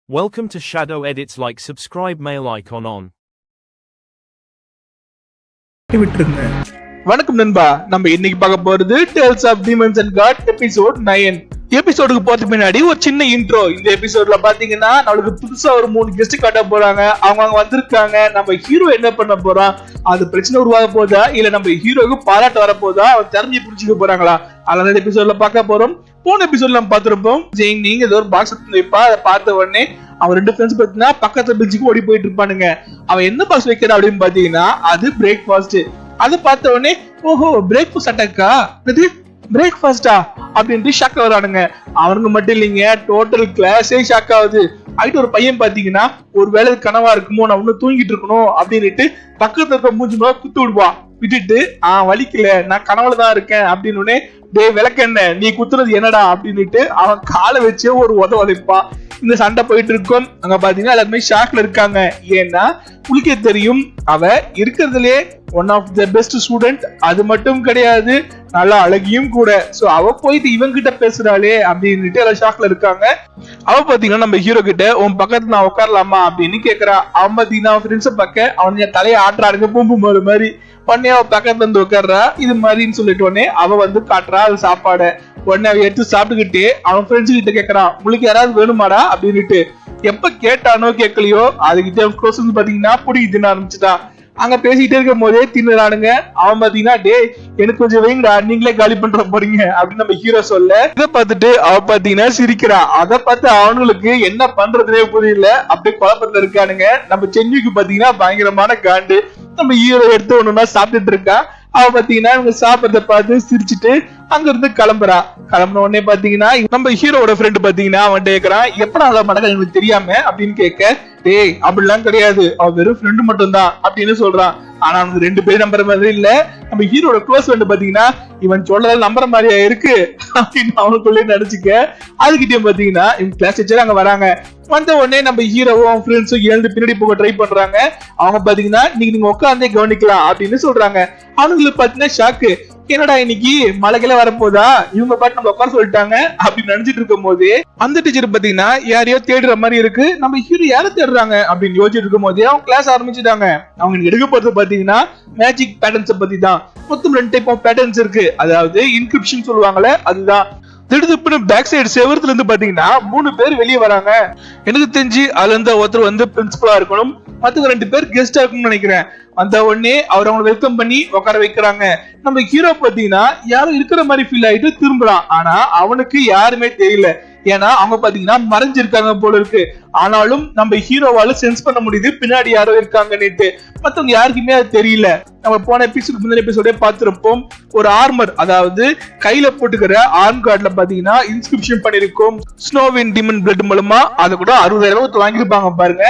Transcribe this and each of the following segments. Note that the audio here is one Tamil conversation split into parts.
Welcome to Shadow Edits. Like, subscribe, mail icon on. வணக்கம் நண்பா, நம்ம இன்னைக்கு பார்க்க போறது Tales of Demons and God episode 9. எபிசோடுக்கு போறதுக்கு முன்னாடி ஒரு சின்ன இன்ட்ரோ. இந்த எபிசோட்ல பாத்தீங்கன்னா நம்மளுக்கு புதுசா ஒரு 3 கெஸ்ட் காட்ட போறாங்க. அவங்க வந்திருக்காங்க. நம்ம ஹீரோ என்ன பண்ண போறான், அது பிரச்சனை உருவாக போதா இல்ல நம்ம ஹீரோக்கு பாராட்டு வர போதா, அவன் தெரிஞ்சு புடிச்சுக்க போறாங்களா, அதனால இந்த எபிசோட்ல பார்க்க போறோம். போன எபிசோட்ல நம்ம பார்த்திருப்போம், ஜெயின் நீங்க ஏதோ ஒரு பாக்ஸ் வைப்பா, அதை பார்த்த உடனே அவன் 2 ஃப்ரெண்ட்ஸ் பாத்தீங்கன்னா பக்கத்துல பிரிட்ஜுக்கு ஓடி போயிட்டு இருப்பானுங்க. அவன் என்ன பாக்ஸ் வைக்கிறா அப்படின்னு பாத்தீங்கன்னா அது பிரேக்ஃபாஸ்ட். அதை பார்த்த உடனே ஓஹோ பிரேக்ஃபாஸ்ட் அட்டாக்கா, இது பிரேக்ஃபாஸ்டா அப்படின்ட்டு ஷாக் ஆகுறானுங்க. அவனுக்கு மட்டும் இல்லைங்க, டோட்டல் கிளாஸே ஷாக் ஆகுது. அதுக்கு ஒரு பையன் பாத்தீங்கன்னா ஒரு வேலை கனவா இருக்குமோ, நான் இன்னும் தூங்கிட்டு இருக்கணும் அப்படின்னுட்டு பக்கத்துல இருக்க மூஞ்சி மேல குத்து விடுவான். விட்டுட்டு வலிக்கல, நான் கனவுல தான் இருக்கேன் அப்படின்னு, டே விளக்கென்ன நீ குத்துறது என்னடா அப்படின்னுட்டு அவன் காலை வச்சே ஒரு உதைப்பான். இந்த சண்டை போயிட்டு இருக்கும். அங்க பாத்தீங்கன்னா எல்லாருமே ஷாக்ல இருக்காங்க. ஏன்னா புளிக்க தெரியும், அவ இருக்கிறதுலே one of the best student. அது மட்டும் கிடையாது, நல்லா அழகியும் கூட. சோ அவ போயிட்டு இவன் கிட்ட பேசுறாளே அப்படின்னுட்டு எல்லாம் ஷாக்ல இருக்காங்க. அவ பாத்தீங்கன்னா நம்ம ஹீரோ கிட்ட உன் பக்கத்துல நான் உட்காரலாமா அப்படின்னு கேக்குறா. அவன் பாத்தீங்கன்னா அவன் ஃப்ரெண்ட்ஸ பக்க அவன் தலையை ஆட்டுறாருங்க பூம்பு போற மாதிரி. உடனே அவ பக்கத்துல இருந்து உட்கார்றா. இது மாதிரின்னு சொல்லிட்டு உடனே அவ வந்து காட்டுறா அது சாப்பாடு. உடனே அவ எடுத்து சாப்பிட்டுக்கிட்டு அவன் ஃப்ரெண்ட்ஸ் கிட்ட கேக்குறான், உங்களுக்கு யாராவது வேணுமாடா அப்படின்னுட்டு. எப்ப கேட்டானோ கேட்கலையோ அதுகிட்ட க்ளோஸ் பாத்தீங்கன்னா புடிக்கி தின்ன ஆரம்பிச்சுட்டான். அங்க பேசிக்கிட்டே இருக்கும் போதே தின்னுறானுங்க. அவன் பாத்தீங்கன்னா டே எனக்கு கொஞ்சம் வைங்கடா, நீங்களே காலி பண்ற போறீங்க அப்படின்னு நம்ம ஹீரோ சொல்ல, இதை பார்த்துட்டு அவ பாத்தீங்கன்னா சிரிக்கிறான். அதை பார்த்து அவனுங்களுக்கு என்ன பண்றதுனே புரியல, அப்படியே குழப்பத்துல இருக்கானுங்க. நம்ம சென்னைக்கு பாத்தீங்கன்னா பயங்கரமான காண்டு. நம்ம ஹீரோ எடுத்து ஒண்ணுன்னா சாப்பிட்டுட்டு இருக்கா. அவ பாத்தீங்கன்னா இவங்க சாப்பிடறத பார்த்து சிரிச்சுட்டு அங்க இருந்து கிளம்புறா. கிளம்புன உடனே பாத்தீங்கன்னா நம்ம ஹீரோட ஃப்ரெண்ட் பாத்தீங்கன்னா அவன் கேக்குறான், எப்படா அவ மடக்க எனக்கு தெரியாம அப்படின்னு கேட்க, டேய் அப்படிலாம் கிடையாது, அவ வெறும் ஃப்ரெண்டு மட்டும் தான் அப்படின்னு சொல்றான். ஆனா அவனுக்கு 2 பேர் நம்புற மாதிரி இல்ல. நம்ம ஹீரோட க்ளோஸ் ஃப்ரெண்ட் பாத்தீங்கன்னா இவன் சொல்றதால நம்புற மாதிரியா இருக்கு அப்படின்னு அவனுக்குள்ளே நினைச்சுக்க. அதுக்கிட்டே பாத்தீங்கன்னா இவங்க கிளாஸ் டீச்சர் அங்க வராங்க. வந்த உடனே நம்ம ஹீரோவும் ஃப்ரெண்ட்ஸும் எழுந்து பின்னாடி போக ட்ரை பண்றாங்க. அவங்க பாத்தீங்கன்னா நீங்க உட்காந்தே கவனிக்கலாம் அப்படின்னு சொல்றாங்க. அவங்களுக்கு பாத்தீங்கன்னா ஷாக்கு, என்னடா இன்னைக்கு மழைக்கெல்லாம் வரப்போதா, இவங்க பாட்டு நம்ம உட்கார சொல்லிட்டாங்க அப்படின்னு நினைச்சிட்டு இருக்கும் போது அந்த டீச்சர் பாத்தீங்கன்னா யாரையோ தேடுற மாதிரி இருக்கு. நம்ம ஹீரோ யாரை தேடுறாங்க அப்படின்னு யோசிச்சுட்டு இருக்கும் போதே அவங்க கிளாஸ் ஆரம்பிச்சுட்டாங்க. அவங்க எடுக்க போறது பாத்தீங்கன்னா மேஜிக் பேட்டர்ன்ஸ் பத்தி தான். மொத்தம் 2 டைப் ஆஃப் பேட்டர்ன்ஸ் இருக்கு. அதாவது இன்கிரிப்ஷன் சொல்லுவாங்கல்ல, அதுதான். திடுதுப்புன்னு பேக் சைடு செவரத்துல இருந்து பாத்தீங்கன்னா 3 பேர் வெளியே வராங்க. எனக்கு தெரிஞ்சு அதுல இருந்து ஒருத்தர் வந்து பிரின்சிபலா இருக்கணும், மத்த 2 பேர் கெஸ்டா இருக்கணும்னு நினைக்கிறேன். வந்த உடனே அவர் அவங்களை வெல்கம் பண்ணி உட்கார வைக்கிறாங்க. நம்ம ஹீரோ பாத்தீங்கன்னா யாரும் இருக்கிற மாதிரி ஃபீல் ஆயிட்டு திரும்புறான். ஆனா அவனுக்கு யாருமே தெரியல, ஏன்னா அவங்க பாத்தீங்கன்னா மறைஞ்சிருக்காங்க போல இருக்கு. ஆனாலும் நம்ம ஹீரோவால சென்ஸ் பண்ண முடியுது பின்னாடி யாரோ இருக்காங்கன்னு. மத்தவங்க யாருக்குமே அது தெரியல. நம்ம போன எபிசோட் முந்தின எபிசோடே பார்த்திருப்போம், ஒரு ஆர்மர், அதாவது கையில போட்டுக்கிற ஆர்ம் கார்டுல பாத்தீங்கன்னா இன்ஸ்கிரிப்ஷன் பண்ணிருக்கும் ஸ்னோவின் டிமன் பிளட் மூலமா. அதை கூட 60,000 வாங்கிருப்பாங்க பாருங்க.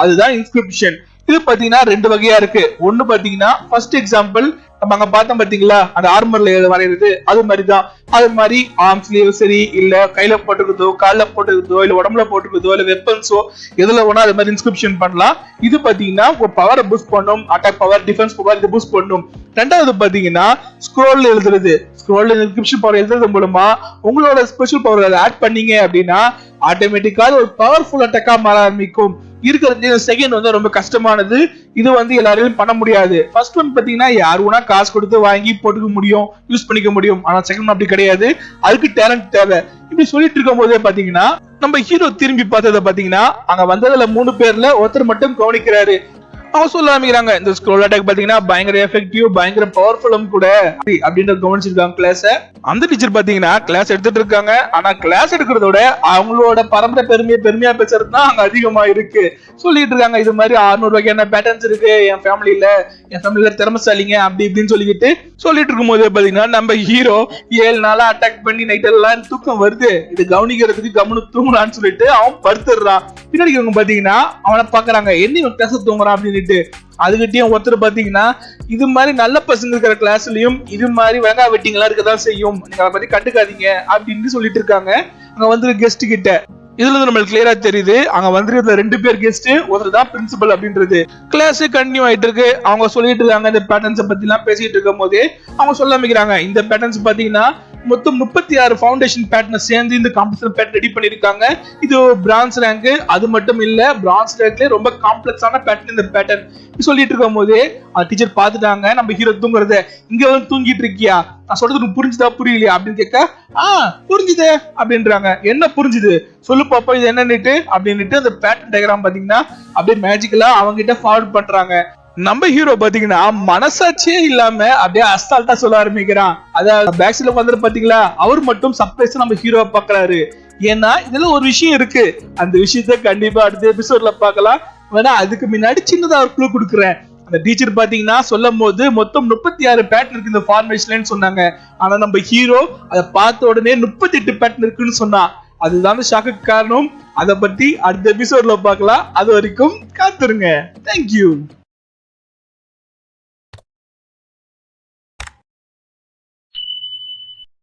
அதுதான் இன்ஸ்கிரிப்ஷன். இது பாத்தீங்கன்னா 2 வகையா இருக்கு. ஒண்ணு பாத்தீங்கன்னா ஃபர்ஸ்ட் எக்ஸாம்பிள் நம்ம அங்க பார்த்தோம் பாத்தீங்களா, அந்த ஆர்மர்ல வரைகிறது, அது மாதிரிதான். அது மாதிரி ஆர்ம்ஸ்லயும் சரி, இல்ல கையில போட்டுக்கிறதோ, கால்ல போட்டுக்கிறதோ, இல்ல உடம்புல போட்டுக்கிறதோ, இல்ல வெப்பன்ஸோ எதுல வேணா அது மாதிரி இன்ஸ்கிரிப்ஷன் பண்ணலாம். இது பாத்தீங்கன்னா ஒரு பவரை பூஸ்ட் பண்ணும், அட்டாக் பவர், டிஃபென்ஸ் பவர் இது பூஸ்ட் பண்ணும். ரெண்டாவது பாத்தீங்கன்னா ஸ்க்ரோல்ல எழுதுறது. ஸ்க்ரோல்ல இன்ஸ்கிரிப்ஷன் பவர் எழுதுறது மூலமா உங்களோட ஸ்பெஷல் பவர் ஆட் பண்ணீங்க அப்படின்னா ஆட்டோமேட்டிக்கா ஒரு பவர்ஃபுல் அட்டாக்கா மாற ஆரம்பிக்கும். இருக்கிறது செகண்ட் வந்து ரொம்ப கஷ்டமானது. இது வந்து எல்லாரையும் பண்ண முடியாது. ஃபர்ஸ்ட் ஒன் பாத்தீங்கன்னா யாரு வேணா காசு கொடுத்து வாங்கி போட்டுக்க முடியும், யூஸ் பண்ணிக்க முடியும். ஆனா செகண்ட் அப்படி கிடையாது, அதுக்கு டேலண்ட் தேவை. இப்படி சொல்லிட்டு இருக்கும் போதே பாத்தீங்கன்னா நம்ம ஹீரோ திரும்பி பார்த்ததை பாத்தீங்கன்னா அங்க வந்ததுல 3 பேர்ல ஒருத்தர் மட்டும் கவனிக்கிறாரு. அவங்க சொல்ல ஆரம்பிக்கிறாங்க, இந்த ஸ்க்ரோல் அட்டாக் பாத்தீங்கன்னா பயங்கர எஃபெக்டிவ், பயங்கர பவர்ஃபுல்லும் கூட அப்படின்ற கவனிச்சிருக்காங்க கிளாஸ. அந்த டீச்சர் பாத்தீங்கன்னா கிளாஸ் எடுத்துட்டு இருக்காங்க. ஆனா கிளாஸ் எடுக்கிறதோட அவங்களோட பரம்பரை பெருமையா பேசுறது தான் அங்க அதிகமா இருக்கு. சொல்லிட்டு இருக்காங்க, இது மாதிரி 600 வகையான பேட்டர்ன்ஸ் இருக்கு என் ஃபேமிலியில திறமைசாலிங்க அப்படி இப்படின்னு சொல்லிட்டு இருக்கும் போதே பாத்தீங்கன்னா நம்ம ஹீரோ 7 நாளா அட்டாக் பண்ணி நைட் எல்லாம் தூக்கம் வருது, இது கவனிக்கிறதுக்கு கவனம் தூங்கலான்னு சொல்லிட்டு அவன் படுத்துடுறான். பின்னாடி பாத்தீங்கன்னா அவனை பாக்குறாங்க, என்ன கிளாஸ் தூங்குறான் அப்படின்னு. அதுகிட்டயும் ஒருத்தர் பாத்தீங்கன்னா இது மாதிரி நல்ல பசங்க இருக்கிற கிளாஸ்லயும் இது மாதிரி வெங்காய வெட்டிங்களா இருக்கதான் செய்யும், நீங்க அதை பத்தி கண்டுக்காதீங்க அப்படின்னு சொல்லிட்டு இருக்காங்க. அங்க வந்து கெஸ்ட் கிட்ட இதுல இருந்து நம்மளுக்கு கிளியரா தெரியுது, அங்க வந்து 2 பேர் கெஸ்ட், ஒருத்தர் தான் பிரின்சிபல் அப்படின்றது. கிளாஸ் கண்டினியூ ஆயிட்டு இருக்கு. அவங்க சொல்லிட்டு இருக்காங்க இந்த பேட்டர்ன்ஸ் பத்தி எல்லாம் பேசிட்டு இருக்கும் போதே அவங்க சொல்ல ஆரம்பிக்கிறாங்க, இந்த பேட்டர்ன்ஸ் பாத்தீங்கன்னா மொத்தம் 36 ஃபவுண்டேஷன் பேட்டர்னை சேர்ந்து இந்த காம்படிஷன் பேட்டர்ன் ரெடி பண்ணிருக்காங்க. இது பிரான்ஸ் ரேங்க். அது மட்டும் இல்ல, பிரான்ஸ் ரேங்க்ல ரொம்ப காம்ப்ளெக்ஸான பேட்டர்ன் இந்த பேட்டர்ன். சொல்லிட்டு இருக்கும் போதே டீச்சர் பாத்துட்டாங்க நம்ம ஹீரோ தூங்குறத. இங்க வந்து தூங்கிட்டு இருக்கியா, நான் சொல்றது புரிஞ்சுதா புரியலையா அப்படின்னு கேட்க, புரிஞ்சுதே அப்படின்றாங்க. என்ன புரிஞ்சுது சொல்லு பாப்பா, இது என்னன்னுட்டு அப்படின்னுட்டு அந்த பேட்டர்ன் டயக்ராம் பாத்தீங்கன்னா அப்படியே மேஜிக்கலா அவங்க கிட்ட ஃபார்வர்ட் பண்றாங்க. நம்ம ஹீரோ பாத்தீங்கன்னா மனசாட்சியே இல்லாம அப்படியே அஸ்தால்ட்டா சொல்ல ஆரம்பிக்கிறான். அதாவது பேக் சைடுல வந்து பாத்தீங்களா, அவர் மட்டும் சர்ப்ரைஸா நம்ம ஹீரோவை பாக்குறாரு. ஏன்னா இதுல ஒரு விஷயம் இருக்கு, அந்த விஷயத்த கண்டிப்பா அடுத்த எபிசோட்ல பாக்கலாம். வேணா அதுக்கு முன்னாடி சின்னதா ஒரு க்ளூ கொடுக்குறேன். அந்த டீச்சர் பாத்தீங்கன்னா சொல்லும் போது மொத்தம் 36 பேட்டர்ன் இருக்கு இந்த ஃபார்மேஷன்ல சொன்னாங்க. ஆனா நம்ம ஹீரோ அதை பார்த்த உடனே 38 பேட்டர்ன் இருக்குன்னு சொன்னா. அதுதான் ஷாக்கு காரணம். அதை பத்தி அடுத்த எபிசோட்ல பார்க்கலாம். அது வரைக்கும் காத்துருங்க. தேங்க்யூ.